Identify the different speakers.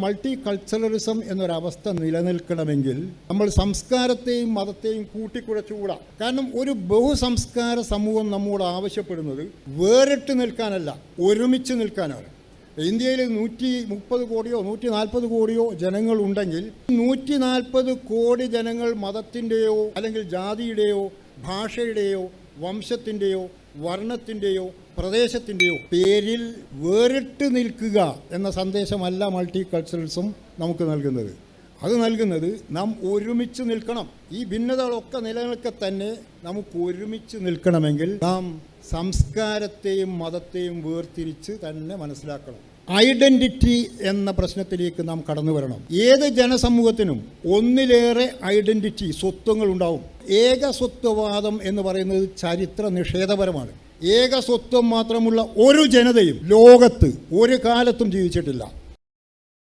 Speaker 1: Multi culturalism എന്നൊരവസ്ഥ നിലനിൽക്കണമെങ്കിൽ നമ്മൾ സംസ്കാരത്തെയും മതത്തെയും കൂട്ടിക്കുഴച്ചുകൂടാ. കാരണം ഒരു ബഹുസംസ്കാര സമൂഹം നമ്മോട് ആവശ്യപ്പെടുന്നത് വേറിട്ട് നിൽക്കാനല്ല, ഒരുമിച്ച് നിൽക്കാനാണ്. ഇന്ത്യയിൽ 130 കോടിയോ 140 കോടിയോ ജനങ്ങളുണ്ടെങ്കിൽ 140 കോടി ജനങ്ങൾ മതത്തിൻ്റെയോ അല്ലെങ്കിൽ ജാതിയുടെയോ ഭാഷയുടെയോ വംശത്തിൻ്റെയോ വർണ്ണത്തിൻ്റെയോ പ്രദേശത്തിൻ്റെയോ പേരിൽ വേറിട്ട് നിൽക്കുക എന്ന സന്ദേശമല്ല മൾട്ടി കൾച്ചറലിസം നമുക്ക് നൽകുന്നത്. അത് നൽകുന്നത് നാം ഒരുമിച്ച് നിൽക്കണം. ഈ ഭിന്നതകളൊക്കെ നിലനിൽക്കെ തന്നെ നമുക്ക് ഒരുമിച്ച് നിൽക്കണമെങ്കിൽ നാം സംസ്കാരത്തെയും മതത്തെയും വേർതിരിച്ച് തന്നെ മനസ്സിലാക്കണം. ഐഡൻറ്റിറ്റി എന്ന പ്രശ്നത്തിലേക്ക് നാം കടന്നു വരണം. ഏത് ജനസമൂഹത്തിനും ഒന്നിലേറെ ഐഡൻറ്റിറ്റി സ്വത്വങ്ങൾ ഉണ്ടാവും. ഏക സ്വത്വവാദം എന്ന് പറയുന്നത് ചരിത്ര നിഷേധപരമാണ്. ഏക സ്വത്വം മാത്രമുള്ള ഒരു ജനതയും ലോകത്ത് ഒരു കാലത്തും ജീവിച്ചിട്ടില്ല.